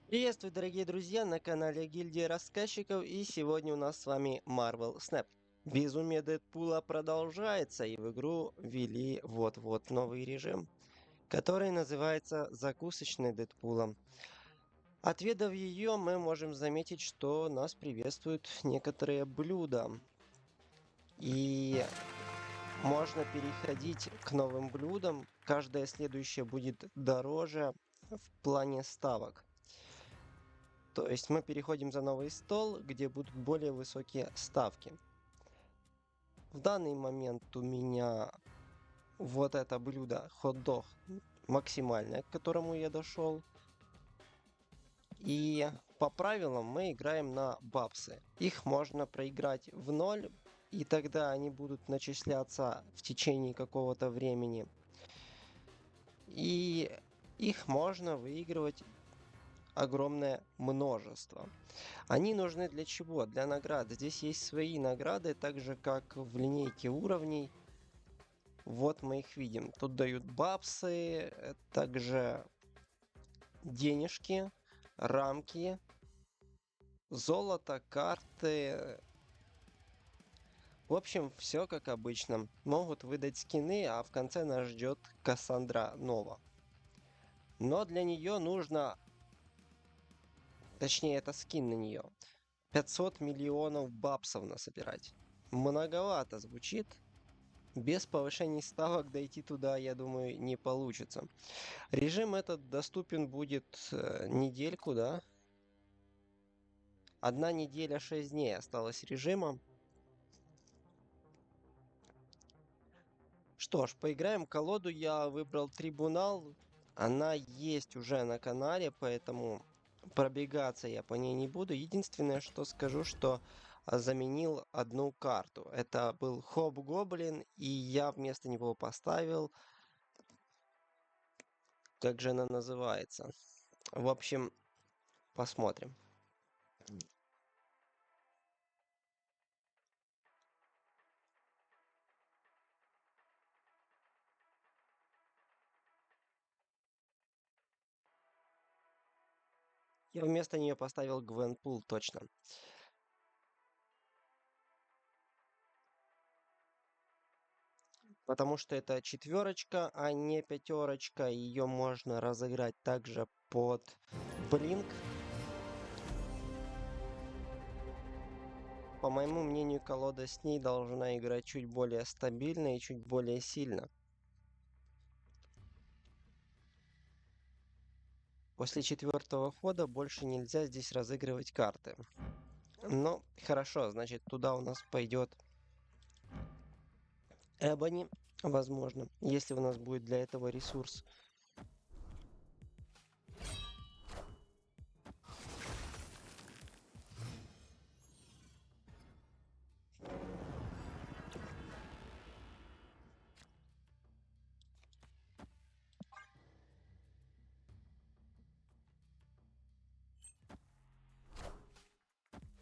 Приветствую, дорогие друзья, на канале Гильдии Рассказчиков, и сегодня у нас с вами Marvel Snap. Безумие Дэдпула продолжается, и в игру ввели вот-вот новый режим, который называется «Закусочный Дэдпулом». Отведав ее, мы можем заметить, что нас приветствуют некоторые блюда, и можно переходить к новым блюдам. Каждое следующее будет дороже в плане ставок. То есть мы переходим за новый стол, где будут более высокие ставки. В данный момент у меня вот это блюдо хот-дог максимальное, к которому я дошел. И по правилам мы играем на бабсы. Их можно проиграть в ноль, и тогда они будут начисляться в течение какого-то времени. И их можно выигрывать огромное множество. Они нужны для чего? Для наград. Здесь есть свои награды, так же как в линейке уровней. Вот мы их видим. Тут дают бабсы, также денежки, рамки, золото, карты. В общем, все как обычно. Могут выдать скины, а в конце нас ждет Кассандра Нова. Но для нее нужно, точнее это скин на нее, 500 миллионов бабсов насобирать. Многовато звучит. Без повышения ставок дойти туда, я думаю, не получится. Режим этот доступен будет недельку, да? 1 неделя, 6 дней осталось режима. Что ж, поиграем. Колоду я выбрал Трибунал. Она есть уже на канале, поэтому пробегаться я по ней не буду. Единственное, что скажу, что заменил одну карту. Это был Хоб-Гоблин, и я вместо него поставил, как же она называется. В общем, посмотрим. Я вместо нее поставил Гвенпул, точно. Потому что это четверочка, а не пятерочка. Ее можно разыграть также под Блинк. По моему мнению, колода с ней должна играть чуть более стабильно и чуть более сильно. После четвертого хода больше нельзя здесь разыгрывать карты. Но хорошо, значит туда у нас пойдет Эбони, возможно, если у нас будет для этого ресурс.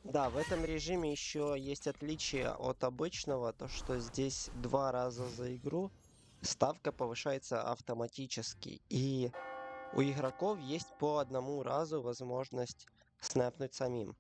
Да, в этом режиме еще есть отличие от обычного, то что здесь 2 раза за игру ставка повышается автоматически, и у игроков есть по 1 разу возможность снэпнуть самим.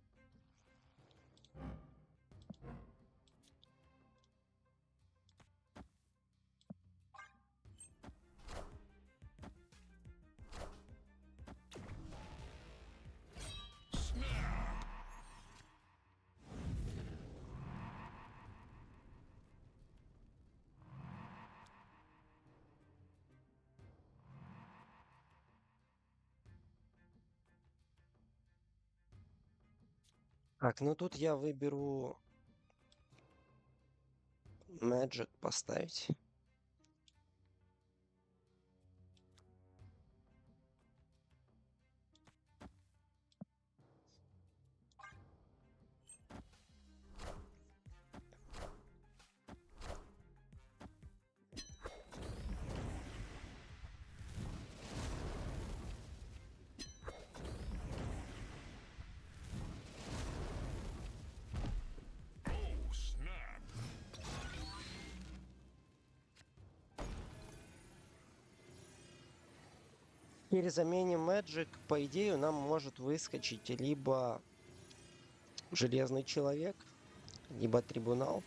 Так, ну тут я выберу Magic поставить. При замене Magic, по идее, нам может выскочить либо Железный Человек, либо Трибунал.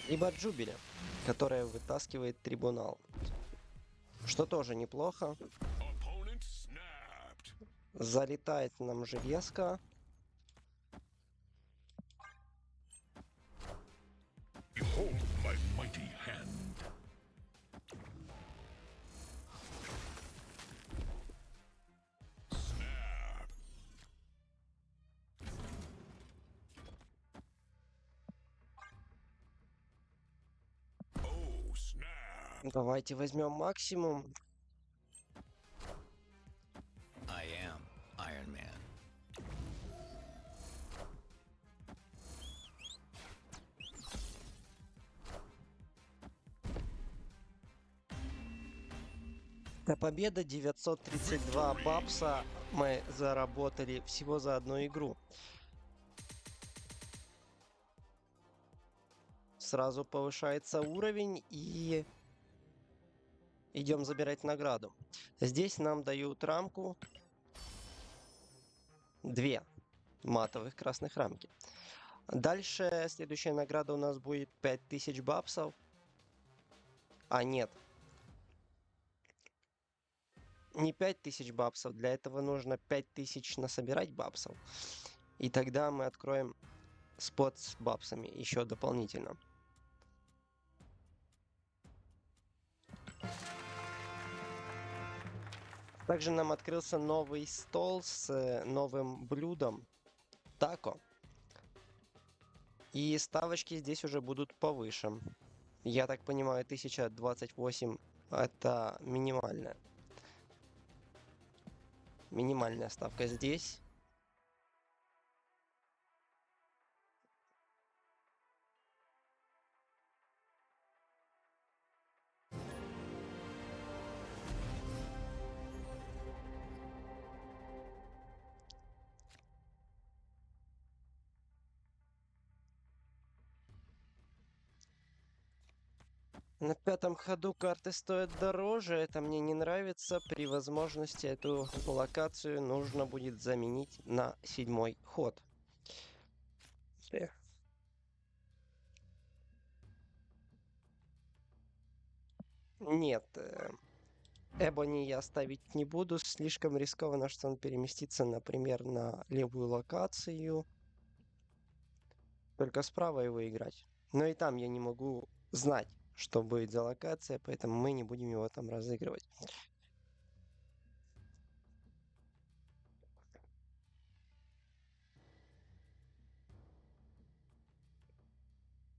Либо Джубили, которая вытаскивает Трибунал. Что тоже неплохо. Залетает нам железка. Давайте возьмем максимум. I am Iron Man. До победы 932 бакса мы заработали всего за одну игру. Сразу повышается уровень и идем забирать награду. Здесь нам дают рамку. 2 матовых красных рамки. Дальше следующая награда у нас будет 5000 баксов. А нет. Не 5000 баксов. Для этого нужно 5000 насобирать баксов. И тогда мы откроем спот с баксами еще дополнительно. Также нам открылся новый стол с новым блюдом тако. И ставочки здесь уже будут повыше. Я так понимаю, 1028 это минимальная. Минимальная ставка здесь. На 5-м ходу карты стоят дороже, это мне не нравится. При возможности эту локацию нужно будет заменить на 7-й ход. Нет, Эбони я ставить не буду, слишком рискованно, что он переместится, например, на левую локацию. Только справа его играть. Но и там я не могу знать, что будет за локация, поэтому мы не будем его там разыгрывать.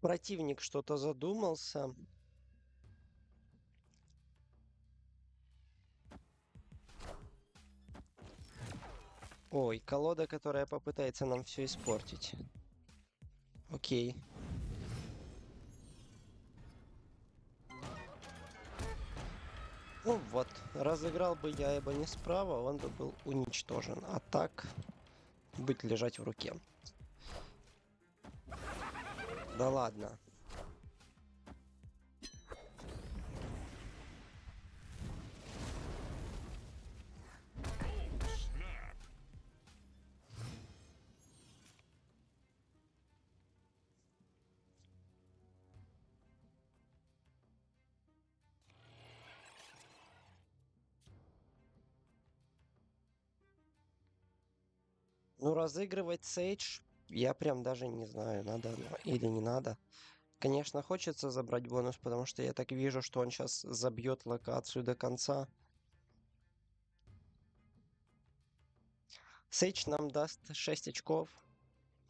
Противник что-то задумался. Ой, колода, которая попытается нам все испортить. Окей. Ну вот, разыграл бы я его не справа, он бы был уничтожен. А так, будет лежать в руке. Да ладно. Ну, разыгрывать Сейдж, я прям даже не знаю, надо или не надо. Конечно, хочется забрать бонус, потому что я так вижу, что он сейчас забьет локацию до конца. Сейдж нам даст 6 очков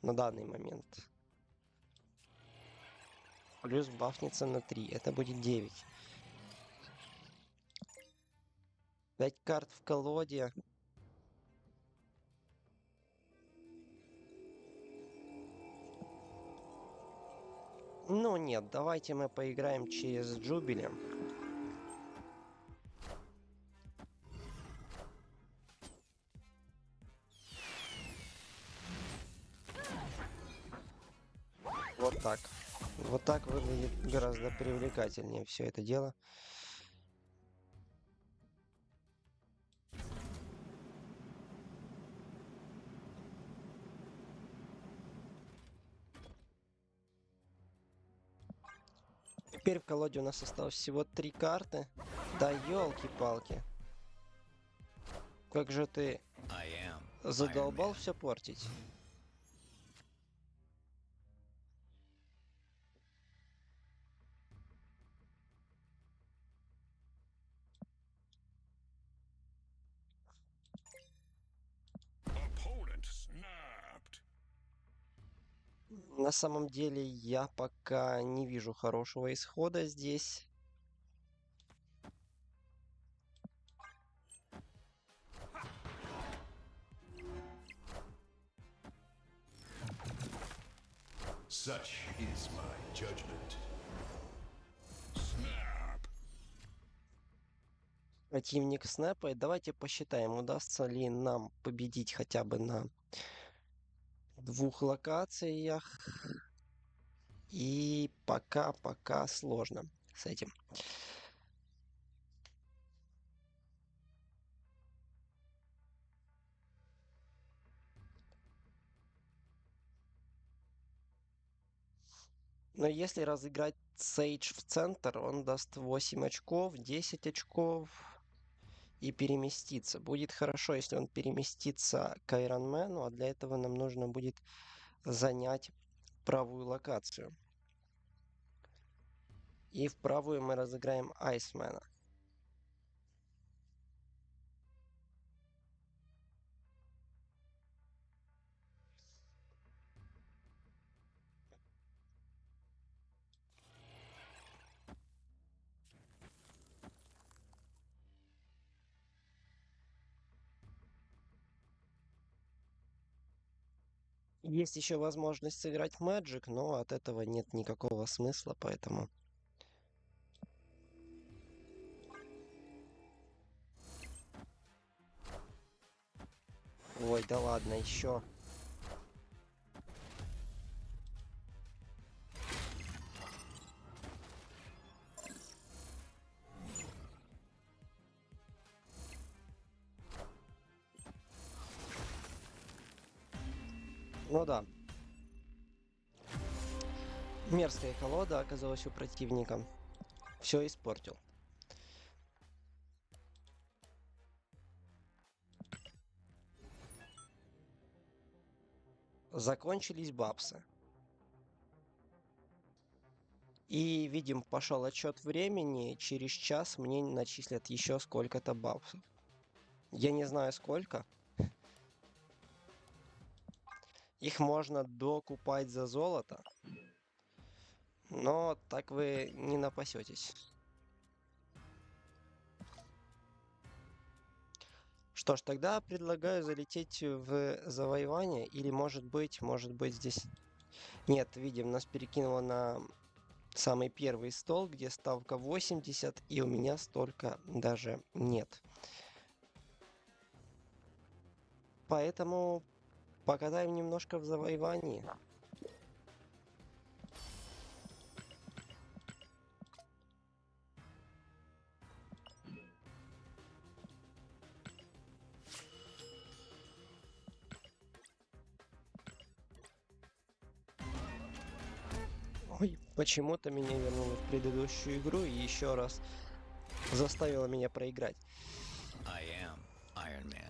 на данный момент. Плюс бафнется на 3, это будет 9. 5 карт в колоде. Ну нет, давайте мы поиграем через Джубили. так. Вот так выглядит гораздо привлекательнее все это дело. Теперь в колоде у нас осталось всего 3 карты. Да елки-палки. Как же ты I am Iron задолбал Man. все портить. Opponent snapped. На самом деле я пока не вижу хорошего исхода здесь. Such is my judgment. Snap. Противник снэпает. Давайте посчитаем, удастся ли нам победить хотя бы на 2 локациях. И пока сложно с этим. Но если разыграть Сейдж в центр, он даст 8 очков, 10 очков и переместиться. Будет хорошо, если он переместится к Айронмену, а для этого нам нужно будет занять правую локацию. И в правую мы разыграем Айсмена. Есть еще возможность сыграть Magic, но от этого нет никакого смысла, поэтому... Ой, да ладно, еще. Ну да. Мерзкая колода оказалась у противника. Все испортил. Закончились бабсы. И, видим, пошел отчет времени. Через час мне начислят еще сколько-то бабсов. Я не знаю сколько. Их можно докупать за золото. Но так вы не напасетесь. Что ж, тогда предлагаю залететь в завоевание. Или может быть здесь... Нет, видим, нас перекинуло на самый первый стол, где ставка 80, и у меня столько даже нет. Поэтому покатаем немножко в завоевании. Ой, почему-то меня вернуло в предыдущую игру и еще раз заставило меня проиграть. I am Iron Man.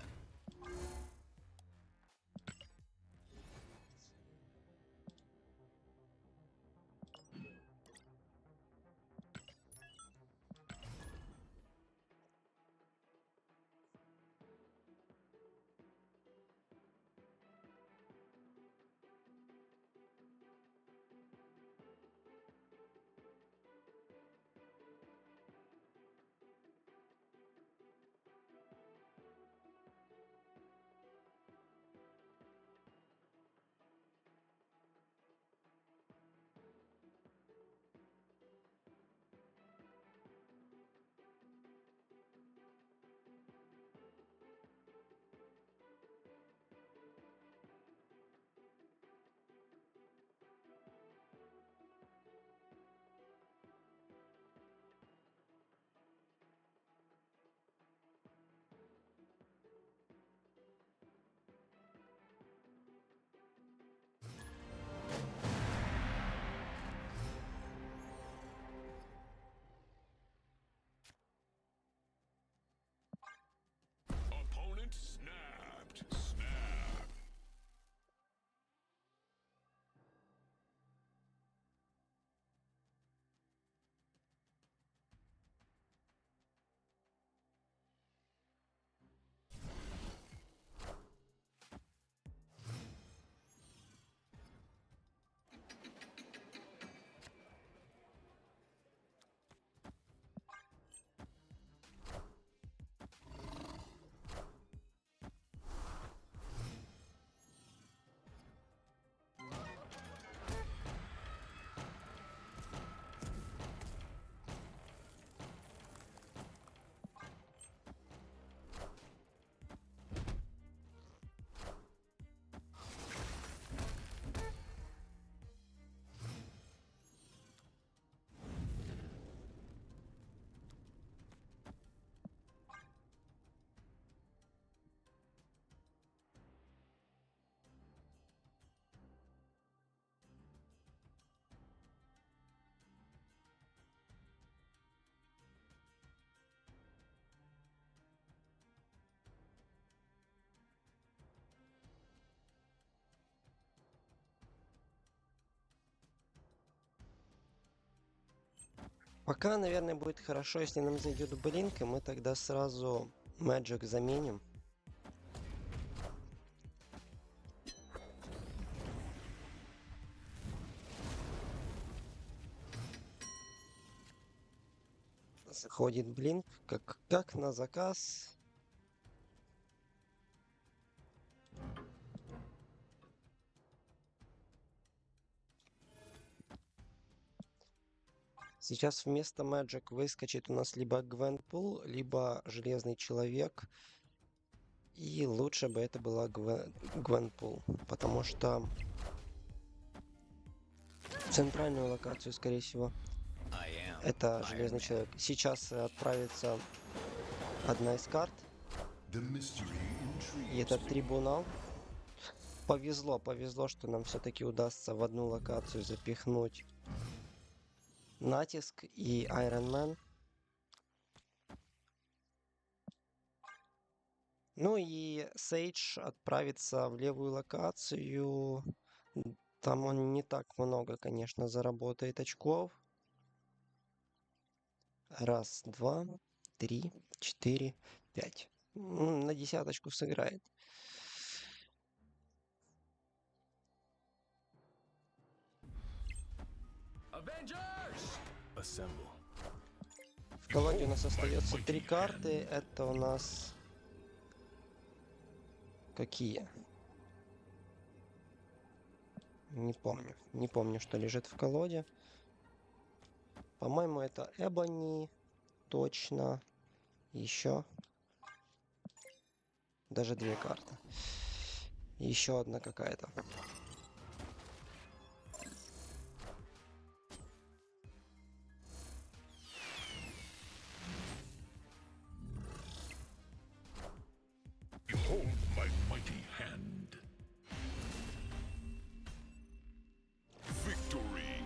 Пока, наверное, будет хорошо, если нам зайдет блинк, и мы тогда сразу Magic заменим. Заходит блинк, как на заказ. Сейчас вместо Magic выскочит у нас либо Гвенпул, либо Железный Человек. И лучше бы это была Гвенпул, потому что центральную локацию, скорее всего, I am это Iron Железный Man. Человек. Сейчас отправится одна из карт, The mystery и intrigues это me. Трибунал. Повезло, что нам все-таки удастся в одну локацию запихнуть Натиск и Iron Man. Ну и Сейдж отправится в левую локацию. Там он не так много, конечно, заработает очков. Раз, два, три, четыре, пять. На десяточку сыграет. Assemble. В колоде у нас остается три карты. Это у нас какие? Не помню. Не помню, что лежит в колоде. По-моему, это Эбони. Точно. Еще. Даже две карты. Еще одна какая-то. Behold my mighty hand. Victory.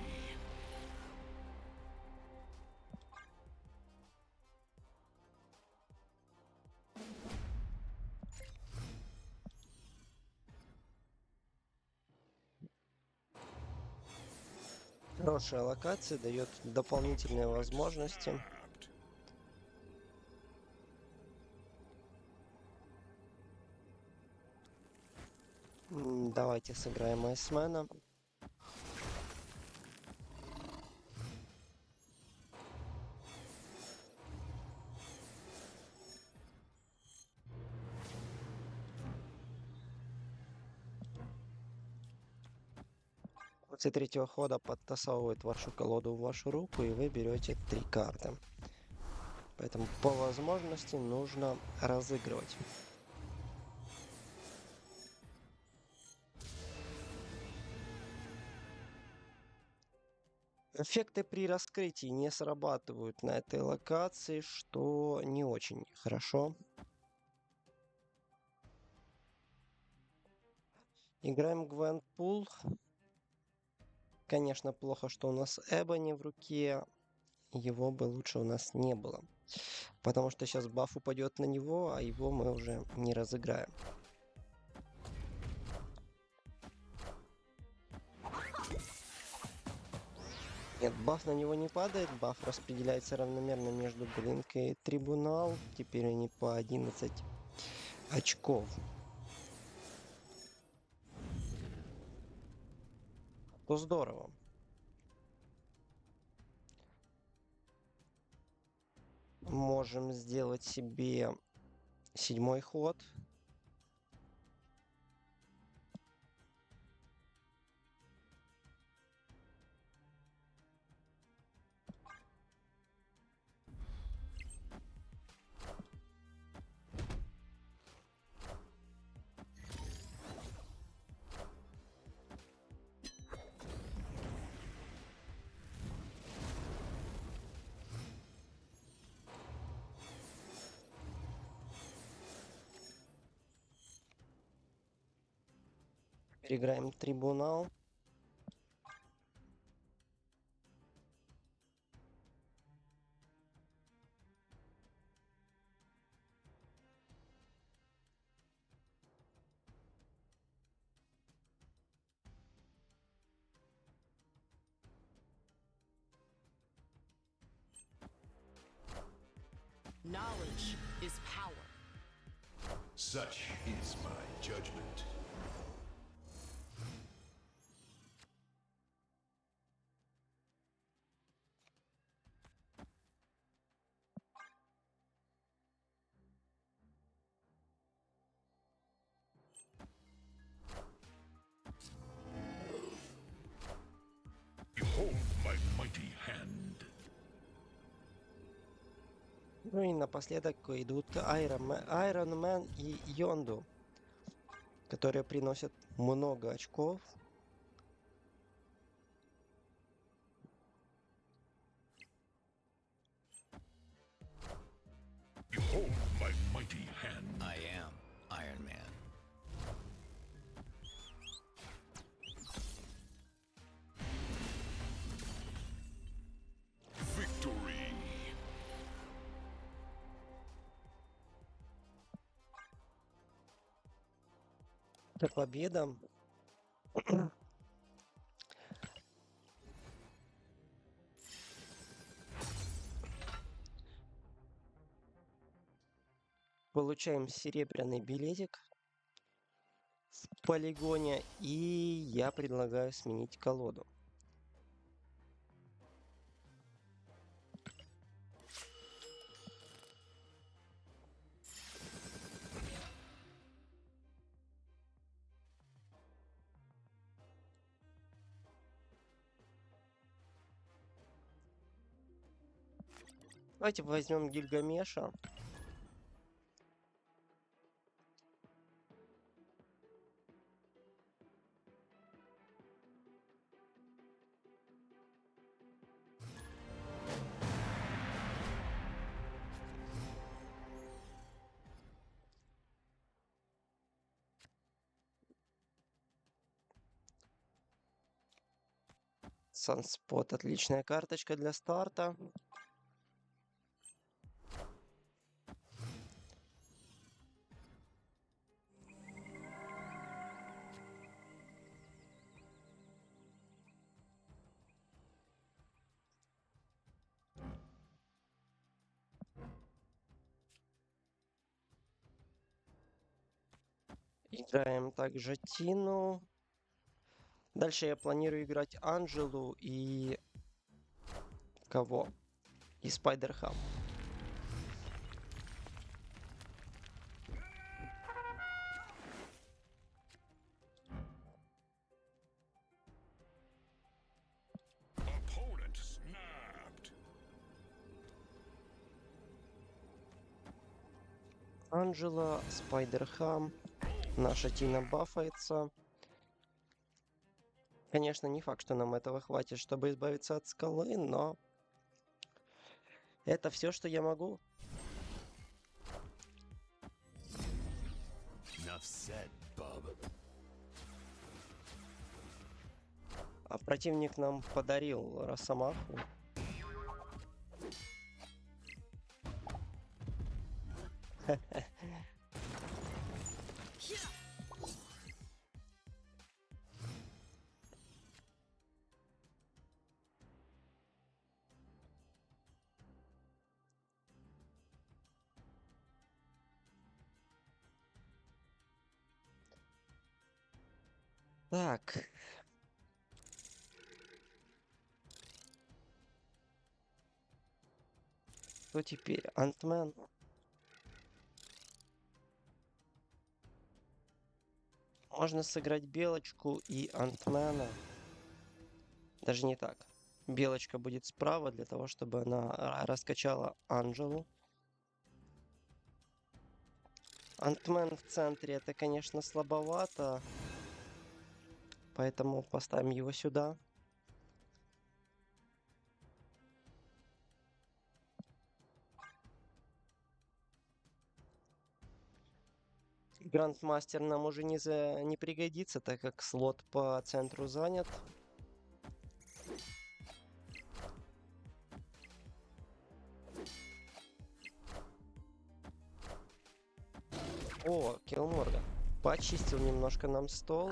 Хорошая локация, дает дополнительные возможности. Snapped. Давайте сыграем Айсмена. После третьего хода подтасовывает вашу колоду в вашу руку, и вы берете три карты. Поэтому по возможности нужно разыгрывать. Эффекты при раскрытии не срабатывают на этой локации, что не очень хорошо. Играем Гвенпул. Конечно, плохо, что у нас Эбони в руке. Его бы лучше у нас не было. Потому что сейчас баф упадет на него, а его мы уже не разыграем. Нет, баф на него не падает, баф распределяется равномерно между Блинк и Трибунал. Теперь они по 11 очков. То здорово. Можем сделать себе седьмой ход. Переиграем Трибунал. Knowledge is power. Such is my judgment. Behold my mighty hand. Ну и напоследок идут Iron Man и Йонду, которые приносят много очков. Behold my mighty hand. I am Iron Man. Victory. Это победа. Получаем серебряный билетик в полигоне, и я предлагаю сменить колоду. Давайте возьмем Гильгамеша. Санспот, отличная карточка для старта. Играем также Тину. Дальше я планирую играть Анжелу и... Кого? И Спайдерхам. Opponent snapped. Анжела, Спайдерхам. Наша Тина бафается. Конечно, не факт, что нам этого хватит, чтобы избавиться от скалы, но... Это все, что я могу. Enough said, bub. А противник нам подарил Росомаху. Так. Что теперь? Антмен. Можно сыграть Белочку и Антмена. Даже не так. Белочка будет справа для того, чтобы она раскачала Анжелу. Антмен в центре это, конечно, слабовато. Поэтому поставим его сюда. Грандмастер нам уже не пригодится, так как слот по центру занят. О, Киллморган. Почистил немножко нам стол.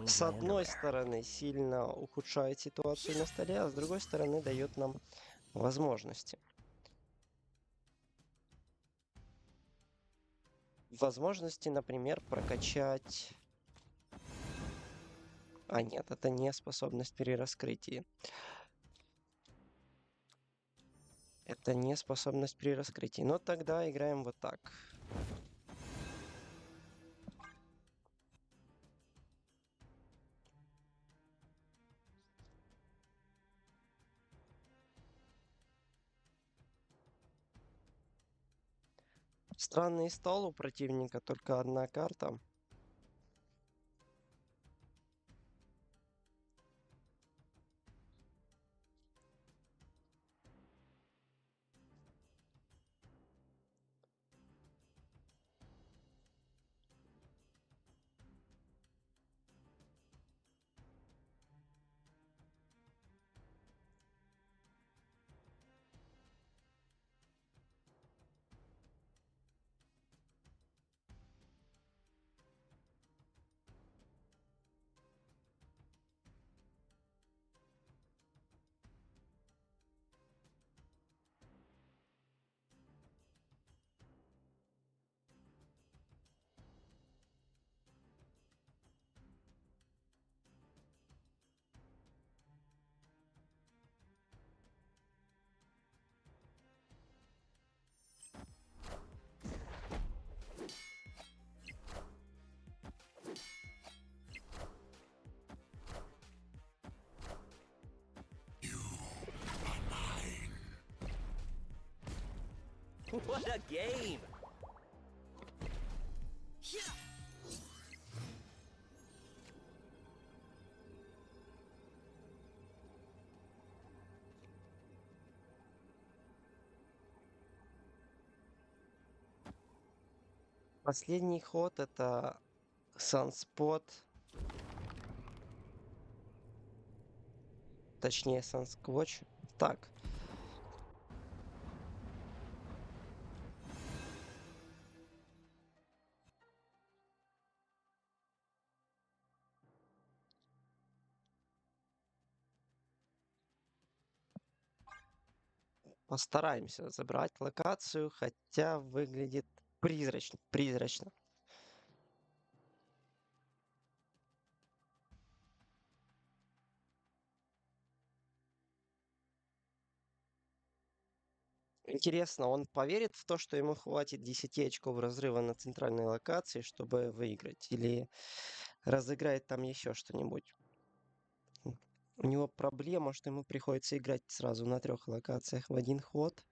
С одной стороны сильно ухудшает ситуацию на столе, а с другой стороны дает нам возможности. возможности, например, прокачать... А, нет, это не способность при раскрытии. Это не способность при раскрытии. Но тогда играем вот так. Странный стол у противника, только одна карта. What a game! Последний ход это Sunspot. Точнее, Sunsquatch. Так. Постараемся забрать локацию, хотя выглядит призрачно. Призрачно. Интересно, он поверит в то, что ему хватит 10 очков разрыва на центральной локации, чтобы выиграть? Или разыграет там еще что-нибудь? У него проблема, что ему приходится играть сразу на 3 локациях в один ход.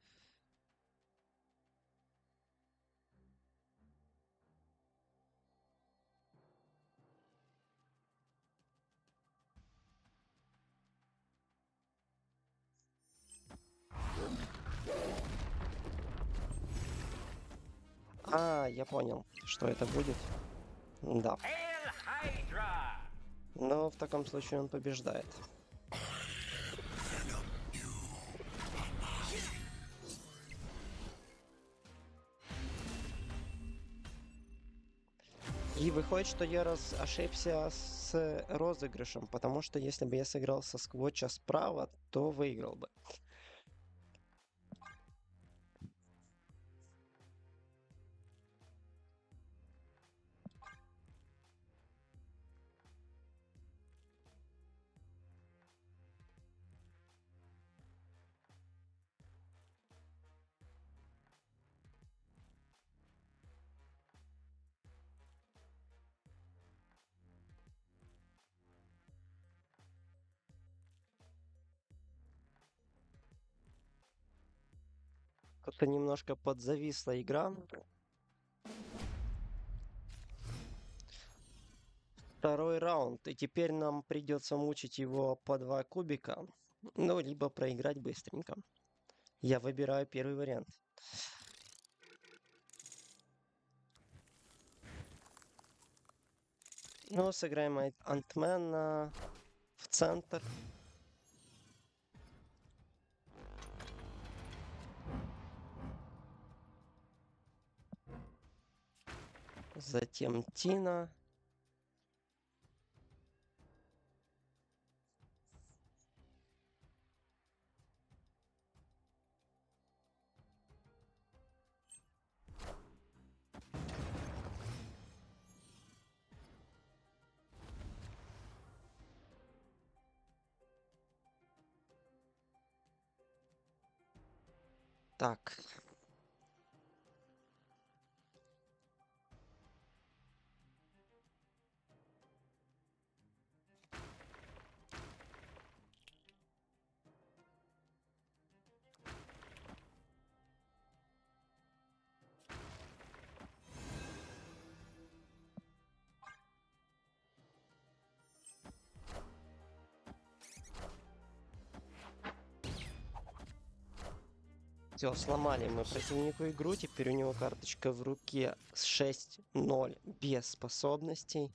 А, я понял, что это будет. Да. Но в таком случае он побеждает. И выходит, что я ошибся с розыгрышем, потому что если бы я сыграл со сквотча справа, то выиграл бы. Как-то немножко подзависла игра. Второй раунд, и теперь нам придется мучить его по 2 кубика, ну, либо проиграть быстренько. Я выбираю первый вариант. Ну, сыграем Антмена в центр. Затем Тина. Так. Все, сломали мы противнику игру. Теперь у него карточка в руке с 6-0 без способностей.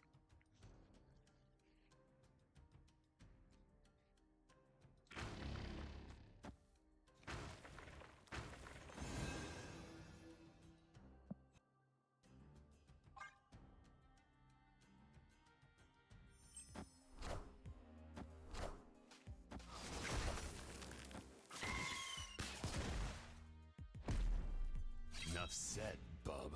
Enough said, bub.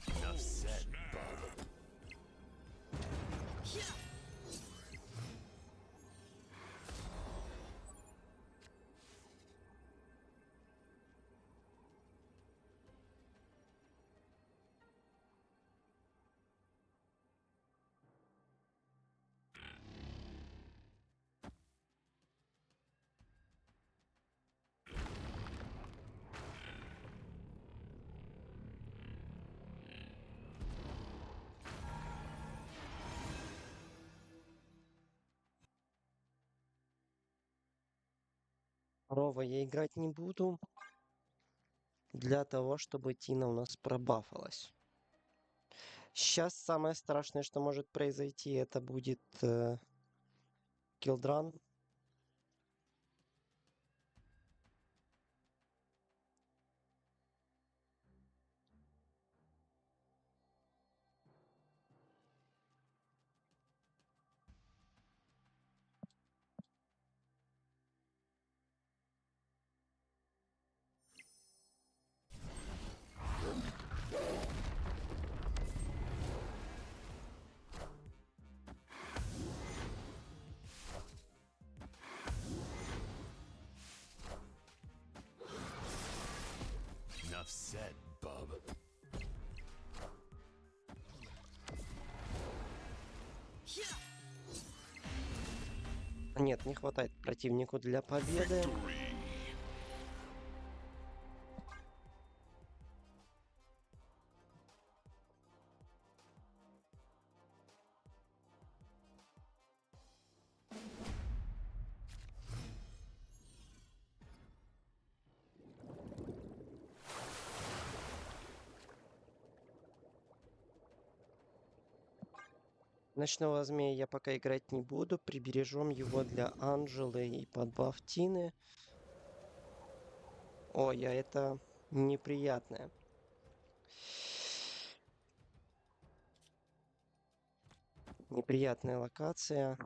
Enough said, bub. Рова я играть не буду. Для того, чтобы Тина у нас пробафалась. Сейчас самое страшное, что может произойти, это будет киллдран. Enough said, bub. Нет, не хватает противнику для победы. Victory. Ночного змея я пока играть не буду. Прибережем его для Анжелы и подбаф Тины. Ой, а это неприятное. Неприятная локация.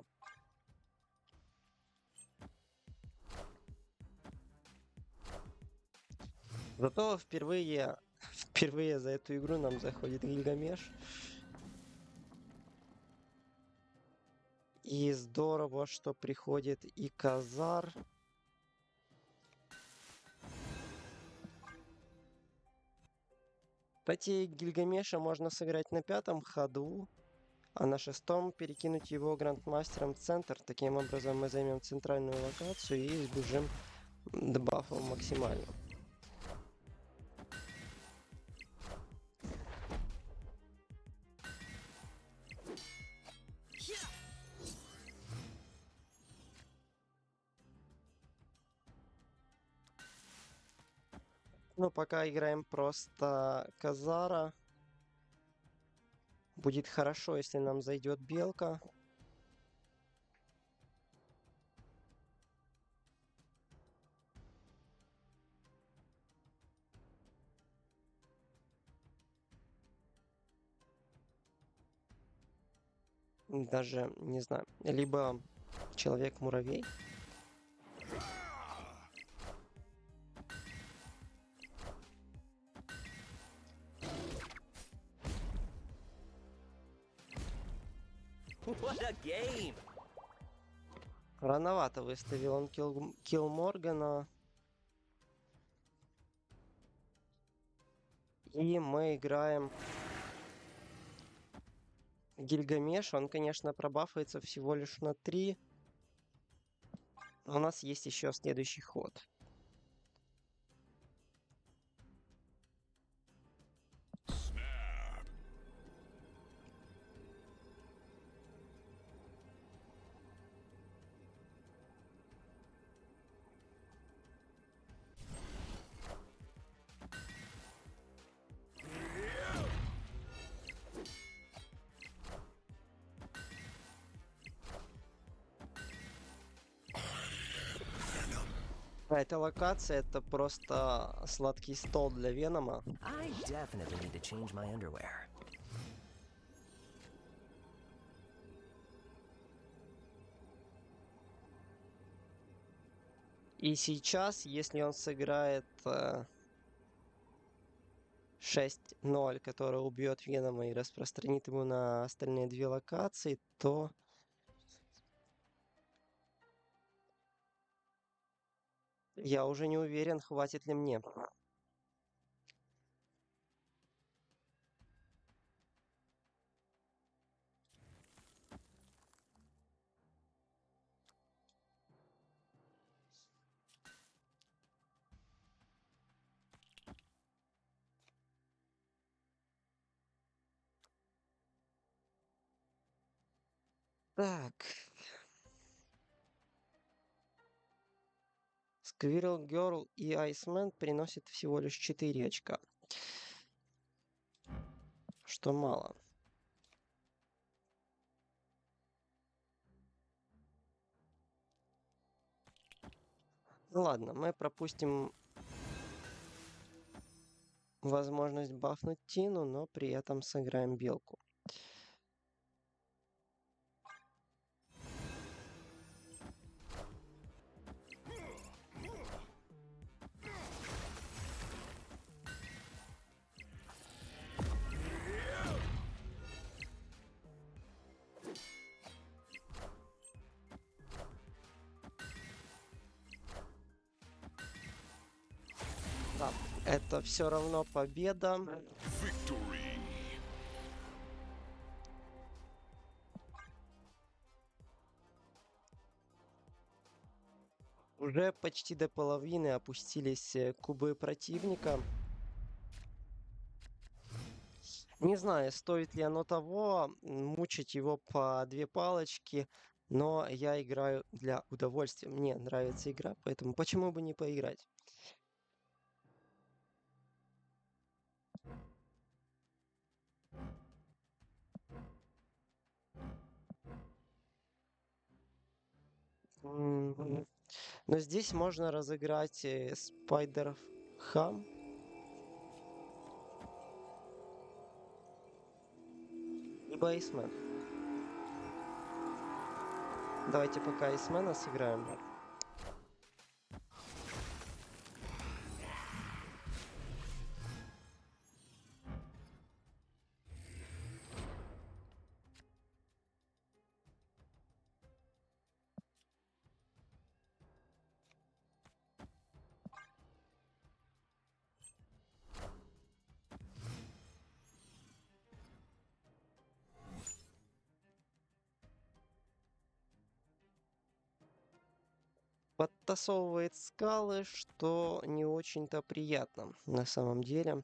Зато впервые за эту игру нам заходит Гильгамеш. И здорово, что приходит и Казар. Кстати, Гильгамеша можно сыграть на 5-м ходу. а на шестом перекинуть его грандмастером в центр. Таким образом мы займем центральную локацию и избежим дебафов максимально. Ну, пока играем просто Казара. Будет хорошо, если нам зайдет белка. Даже, не знаю, либо Человек-муравей. What a game! Рановато выставил он килл Моргана. И мы играем Гильгамеш. Он, конечно, пробафается всего лишь на 3. У нас есть еще следующий ход. А эта локация это просто сладкий стол для Венома. I definitely need to change my underwear. И сейчас, если он сыграет 6-0, который убьет Венома и распространит его на остальные 2 локации, то я уже не уверен, хватит ли мне. Так. Squirrel Girl и Iceman приносят всего лишь 4 очка. Что мало. Ну ладно, мы пропустим возможность бафнуть Тину, но при этом сыграем белку. Да, это все равно победа. Victory. Уже почти до половины опустились кубы противника. Не знаю, стоит ли оно того, мучить его по 2 палочки, но я играю для удовольствия. Мне нравится игра, поэтому почему бы не поиграть? Но здесь можно разыграть Спайдер Хам. Либо Айсмен. Давайте пока Айсмена сыграем. подтасовывает скалы, что не очень-то приятно на самом деле.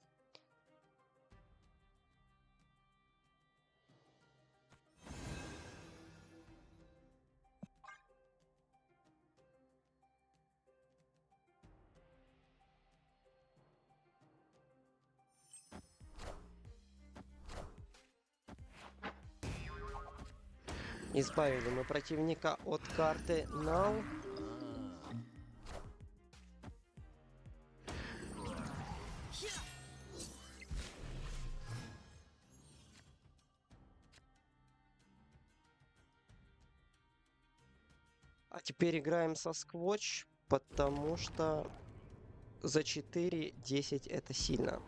Избавили мы противника от карты Null. А теперь играем со Сквотч, потому что за 4-10 это сильно.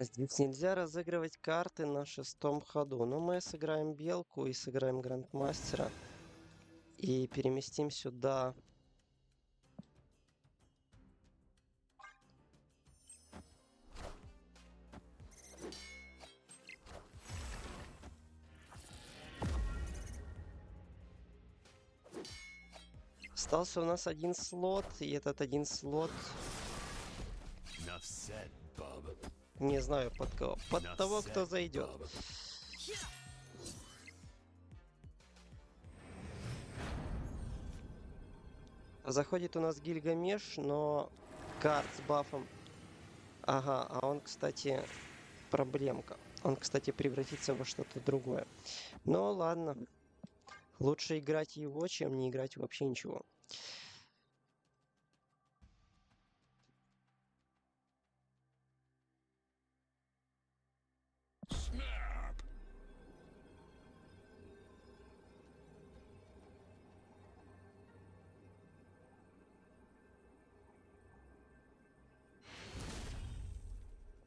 Здесь нельзя разыгрывать карты на шестом ходу. Но мы сыграем белку и сыграем грандмастера. И переместим сюда. Остался у нас один слот, и этот один слот, Enough said, bub. не знаю под кого, под Enough того, кто said, зайдет. bub. Заходит у нас Гильгамеш, но карт с бафом. Ага, а он, кстати, проблемка. Он, кстати, превратится во что-то другое. Но ладно. Лучше играть его, чем не играть вообще ничего.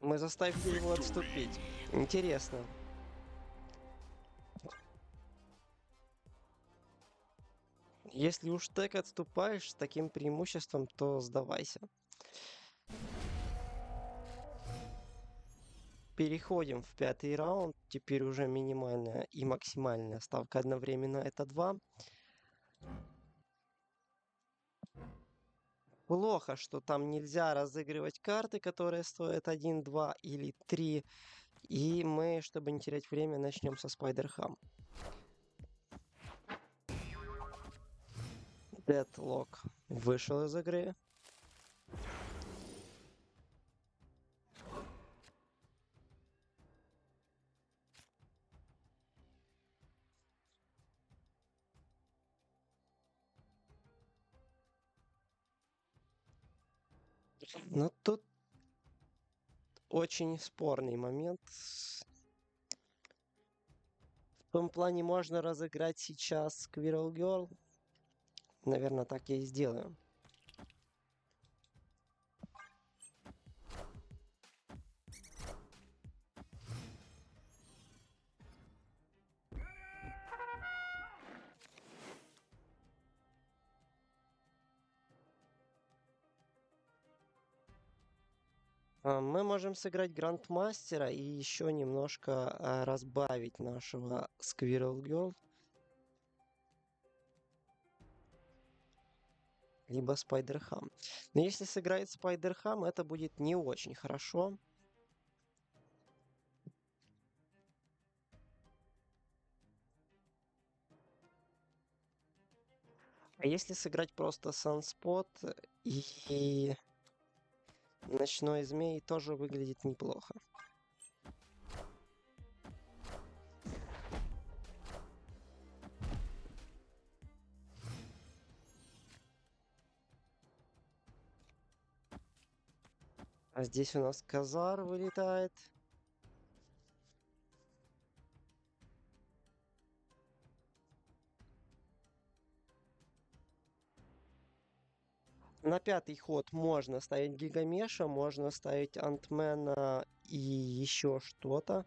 Мы заставили его отступить. Интересно. Если уж так отступаешь с таким преимуществом, то сдавайся. Переходим в пятый раунд. Теперь уже минимальная и максимальная ставка одновременно это 2. Плохо, что там нельзя разыгрывать карты, которые стоят 1, 2 или 3. И мы, чтобы не терять время, начнем со Спайдерхам. Дедлок вышел из игры. Но тут очень спорный момент. В том плане можно разыграть сейчас Squirrel Girl. Наверное, так я и сделаю. Мы можем сыграть Грандмастера и еще немножко разбавить нашего Squirrel Girl. Либо Спайдерхам. Но если сыграет Спайдерхам, это будет не очень хорошо. А если сыграть просто Sunspot и Ночной Змей, тоже выглядит неплохо. А здесь у нас Казар вылетает. На пятый ход можно ставить Гигамеша, можно ставить Антмена и еще что-то.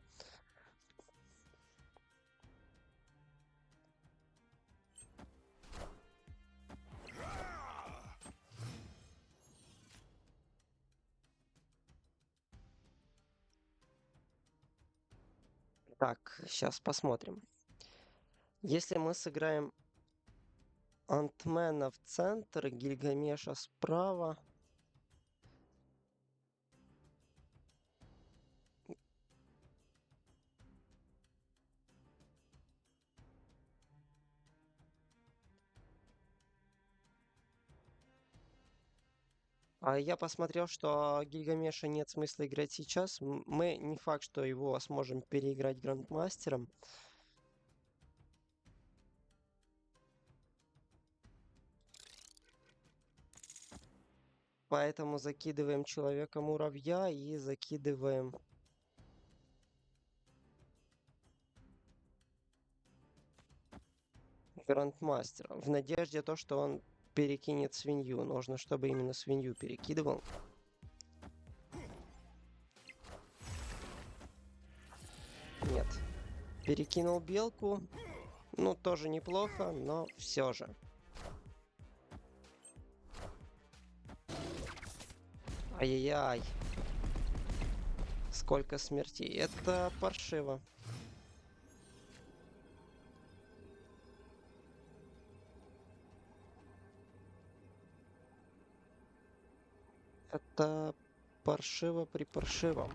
Так, сейчас посмотрим. Если мы сыграем Антмена в центр, Гильгамеша справа. А я посмотрел, что Гильгамеша нет смысла играть сейчас. Мы не факт, что его сможем переиграть грандмастером. Поэтому закидываем Человека-муравья и закидываем Грандмастера. В надежде то, что он перекинет свинью. Нужно, чтобы именно свинью перекидывал. Нет. Перекинул белку. Ну, тоже неплохо, но все же. Ай-яй-яй. Сколько смертей. Это паршиво. Это паршиво при паршивом.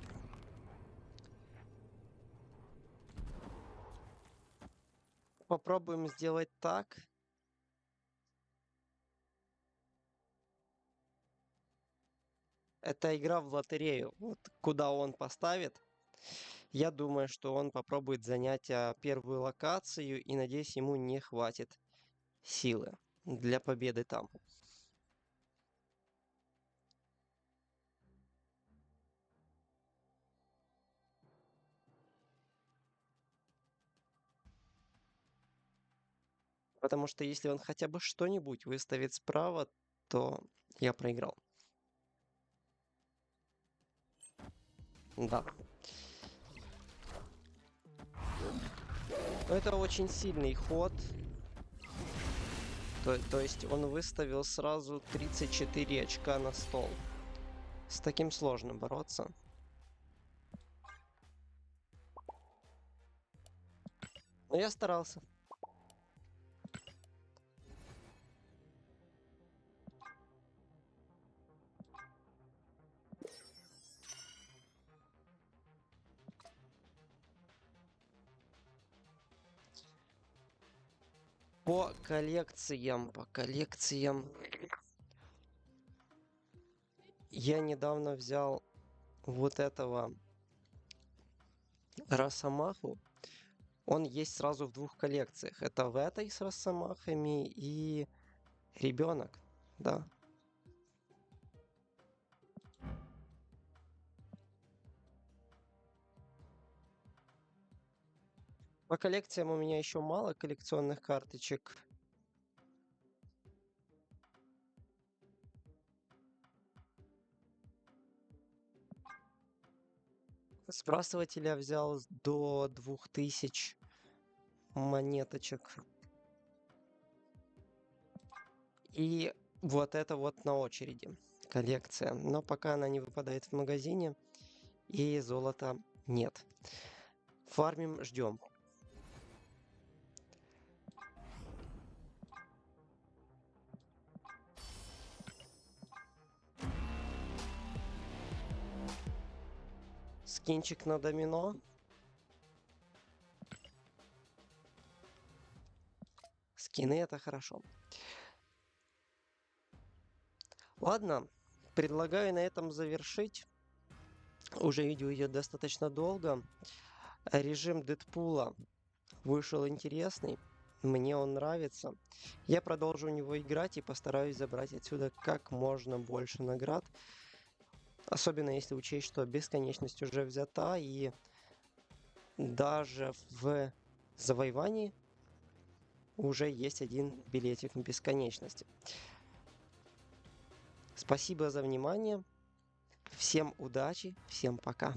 Попробуем сделать так. Это игра в лотерею. Вот куда он поставит. Я думаю, что он попробует занять первую локацию, и надеюсь, ему не хватит силы для победы там. Потому что если он хотя бы что-нибудь выставит справа, то я проиграл. Да. Это очень сильный ход. То есть он выставил сразу 34 очка на стол. С таким сложно бороться. Но я старался. По коллекциям. Я недавно взял вот этого Росомаху. Он есть сразу в двух коллекциях. Это в этой с Росомахами и ребенок, да. По коллекциям у меня еще мало коллекционных карточек. Сбрасывателя взял до 2000 монеточек. И вот это вот на очереди коллекция. Но пока она не выпадает в магазине, и золота нет. Фармим, ждем. Скинчик на домино. Скины это хорошо. Ладно, предлагаю на этом завершить. Уже видео идет достаточно долго. Режим Дэдпула вышел интересный. Мне он нравится. Я продолжу в него играть и постараюсь забрать отсюда как можно больше наград. Особенно если учесть, что бесконечность уже взята, и даже в завоевании уже есть один билетик на бесконечности. Спасибо за внимание. Всем удачи, всем пока.